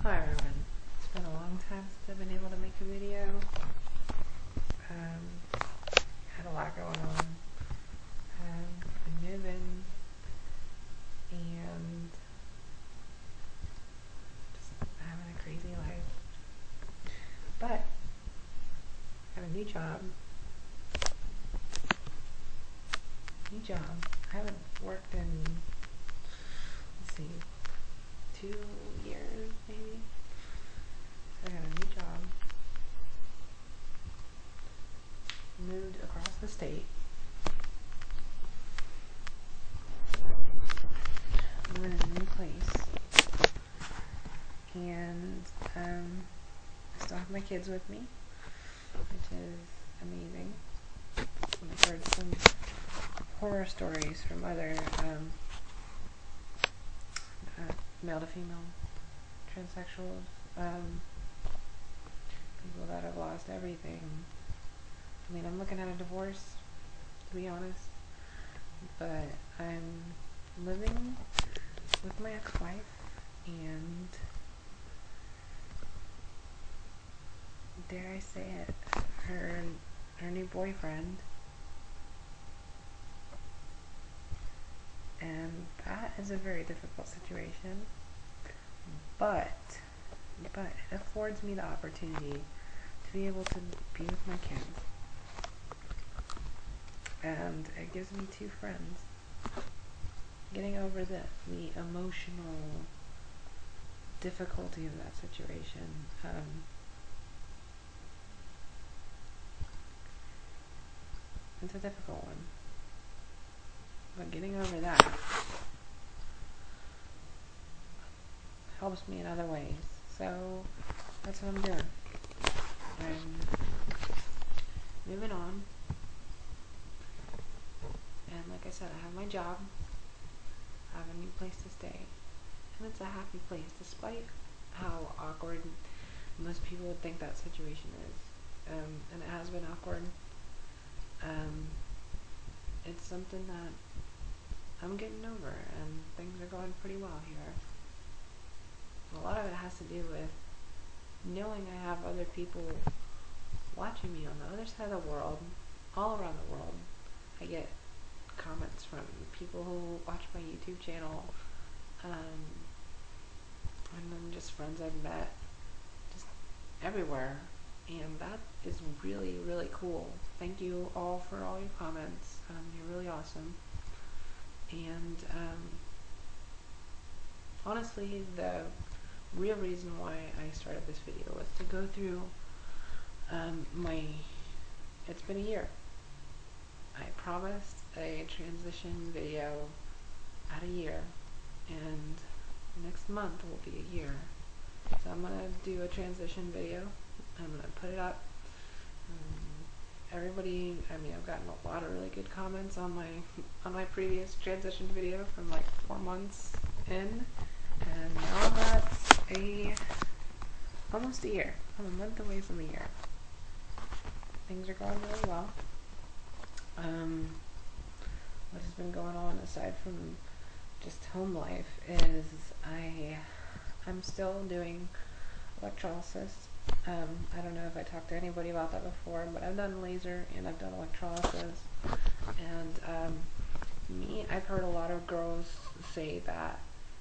Hi everyone. It's been a long time since I've been able to make a video. Had a lot going on. Been moving and just having a crazy life. But I have a new job. I haven't worked in, let's see, 2 years maybe. So I got a new job. Moved across the state. Living in a new place. And I still have my kids with me, which is amazing. I've heard some horror stories from other male to female transsexuals, people that have lost everything. I mean, I'm looking at a divorce, to be honest, but I'm living with my ex-wife, and dare I say it, her new boyfriend, and that is a very difficult situation, but it affords me the opportunity to be able to be with my kids, and it gives me 2 friends. Getting over the emotional difficulty of that situation, it's a difficult one, but getting over that helps me in other ways. So that's what I'm doing. I'm moving on, and like I said, I have my job, I have a new place to stay, and it's a happy place, despite how awkward most people would think that situation is, and it has been awkward. It's something that I'm getting over, and things are going pretty well here. A lot of it has to do with knowing I have other people watching me on the other side of the world, all around the world. I get comments from people who watch my YouTube channel, and then just friends I've met just everywhere, and that is really, really cool. Thank you all for all your comments. You're really awesome. And honestly, the real reason why I started this video was to go through it's been a year. I promised a transition video at a year, and next month will be a year. So I'm gonna do a transition video. I'm gonna put it up. Everybody, I mean, I've gotten a lot of really good comments on my previous transition video from like 4 months in, and now that's almost a year. I'm a month away from a year. Things are going really well. What has been going on aside from just home life is I'm still doing electrolysis. I don't know if I talked to anybody about that before, but I've done laser and I've done electrolysis. And I've heard a lot of girls say that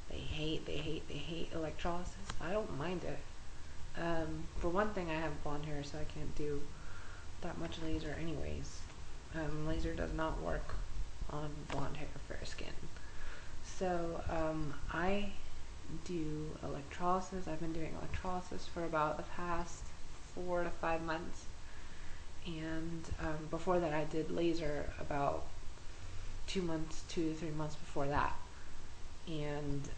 they hate electrolysis. I don't mind it. For one thing, I have blonde hair, so I can't do that much laser anyways. Laser does not work on blonde hair, fair skin. So I do electrolysis. I've been doing electrolysis for about the past 4 to 5 months, and before that I did laser about 2 to 3 months before that. And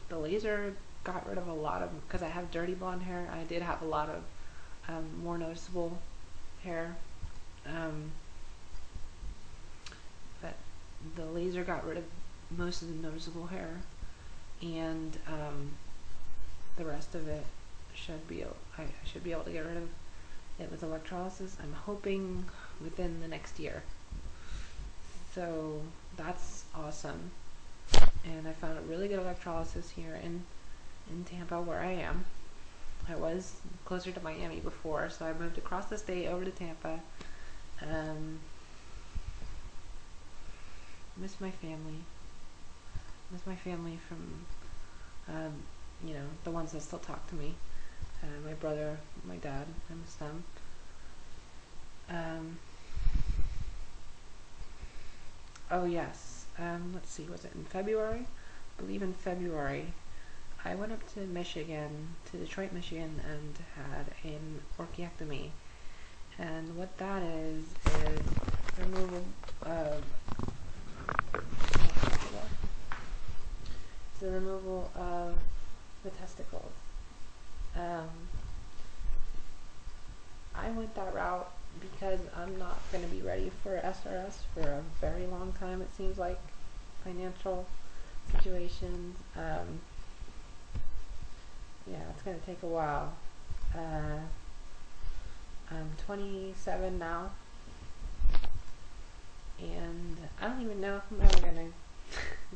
the laser got rid of a lot of, because I have dirty blonde hair, I did have a lot of more noticeable hair, but the laser got rid of most of the noticeable hair, and the rest of it I should be able to get rid of it with electrolysis. I'm hoping within the next year. So that's awesome. And I found a really good electrolysis here in in Tampa, where I am. I was closer to Miami before, so I moved across the state over to Tampa. Miss my family. Miss my family from, the ones that still talk to me. My brother, my dad, I miss them. Oh yes, let's see, was it in February? I believe in February, I went up to Detroit, Michigan, and had an orchiectomy. And what that is removal of the testicles. I went that route because I'm not going to be ready for SRS for a very long time, it seems like. Financial situations, it's going to take a while. I'm 27 now, and I don't even know if I'm ever going to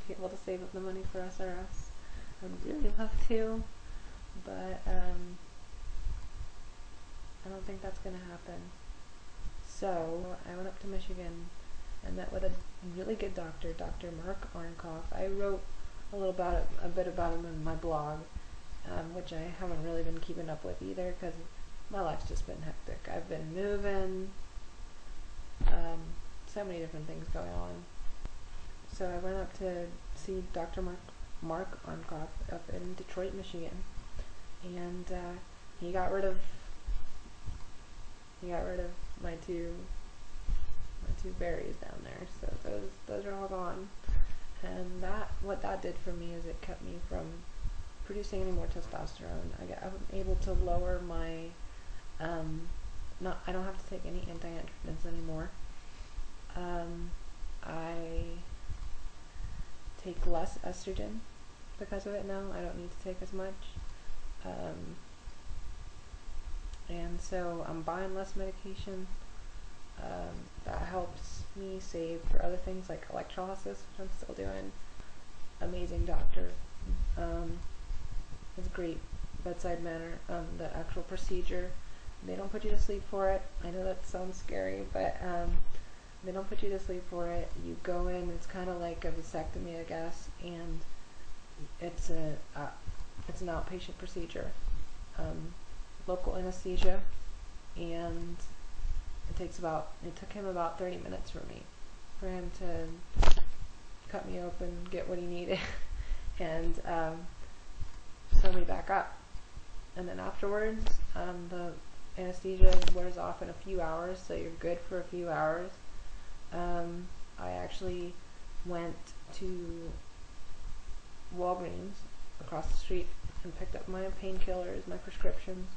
be able to save up the money for SRS. I would really love to, but I don't think that's going to happen. So I went up to Michigan and met with a really good doctor, Dr. Mark Arnkoff. I wrote a bit about him in my blog, which I haven't really been keeping up with either because my life's just been hectic. I've been moving, so many different things going on. So I went up to see Dr. Mark Arnkoff up in Detroit, Michigan, and he got rid of my two berries down there. So those are all gone, and what that did for me is it kept me from producing any more testosterone. I'm able to lower my I don't have to take any anti-androgens anymore. I take less estrogen because of it now. I don't need to take as much. And so I'm buying less medication. That helps me save for other things like electrolysis, which I'm still doing. Amazing doctor. It's great bedside manner. The actual procedure, they don't put you to sleep for it. I know that sounds scary, but they don't put you to sleep for it. You go in, it's kind of like a vasectomy, I guess, and it's an outpatient procedure. Local anesthesia, and it took him about 30 minutes for him to cut me open, get what he needed, and sew me back up. And then afterwards, the anesthesia wears off in a few hours, so you're good for a few hours. I actually went to Walgreens across the street and picked up my painkillers, my prescriptions.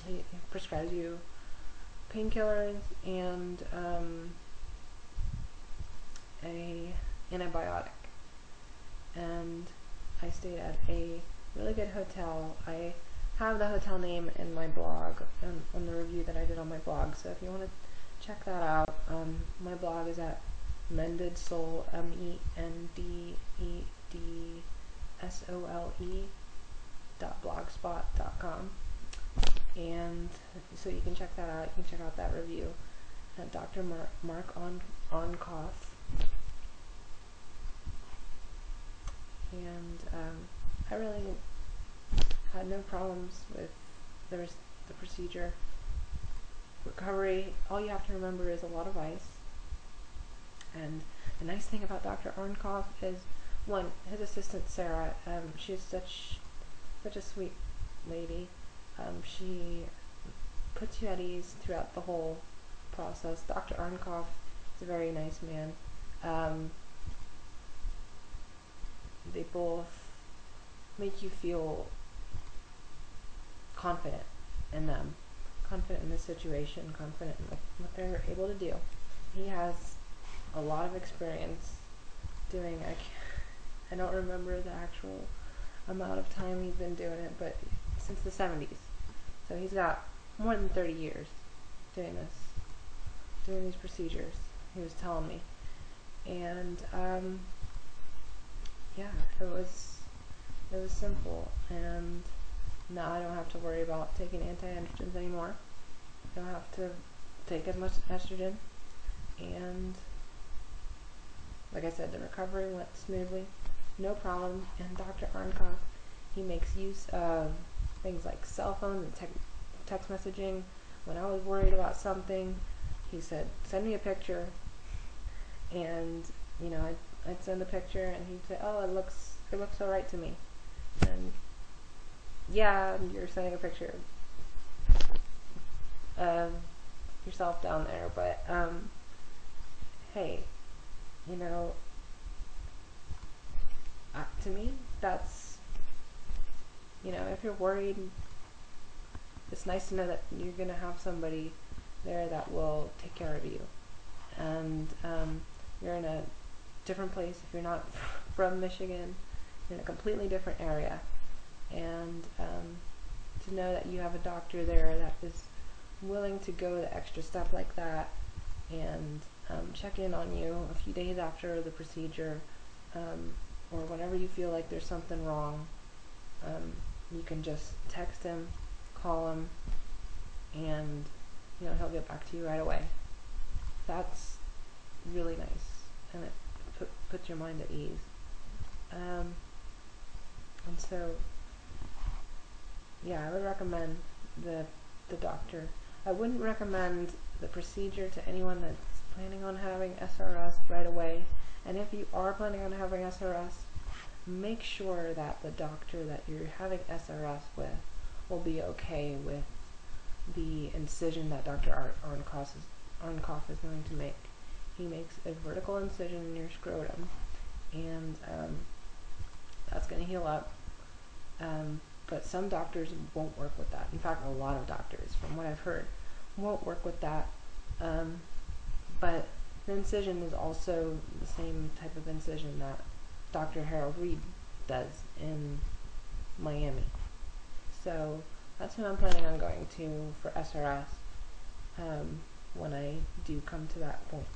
He prescribes you painkillers and a antibiotic. And I stayed at a really good hotel. I have the hotel name in my blog, on the review that I did on my blog. So if you want to check that out, my blog is at mendedsoul, mendedsole.blogspot.com, and so you can check that out. You can check out that review at Dr. Mark Arnkoff. And I really had no problems with the procedure. Recovery, all you have to remember is a lot of ice. And the nice thing about Dr. Arnkoff is, one, his assistant Sarah, she's such a sweet lady. She puts you at ease throughout the whole process. Dr. Arnkoff is a very nice man. They both make you feel confident in them, confident in the situation, confident in what they're able to do. He has a lot of experience doing, I don't remember the actual amount of time he's been doing it, but since the 70s. So he's got more than 30 years doing these procedures, he was telling me. And yeah, it It was simple, and now I don't have to worry about taking anti-androgens anymore. I don't have to take as much estrogen, and like I said, the recovery went smoothly, no problem. And Dr. Arnkoff, he makes use of things like cell phones and text messaging. When I was worried about something, he said, send me a picture, and I'd send a picture, and he'd say, oh, it looks all right to me. And yeah, you're sending a picture of yourself down there, but hey, to me, that's, if you're worried, it's nice to know that you're going to have somebody there that will take care of you. And you're in a different place. If you're not from Michigan, you're in a completely different area. And to know that you have a doctor there that is willing to go the extra step like that and check in on you a few days after the procedure, or whenever you feel like there's something wrong, you can just text him, call him, and he'll get back to you right away. That's really nice, and it puts your mind at ease. And so, yeah, I would recommend the doctor. I wouldn't recommend the procedure to anyone that's planning on having SRS right away. And if you are planning on having SRS, make sure that the doctor that you're having SRS with will be okay with the incision that Dr. Arnkoff is going to make. He makes a vertical incision in your scrotum, and that's going to heal up. But some doctors won't work with that. In fact, a lot of doctors, from what I've heard, won't work with that. But the incision is also the same type of incision that Dr. Harold Reed does in Miami. So that's who I'm planning on going to for SRS when I do come to that point.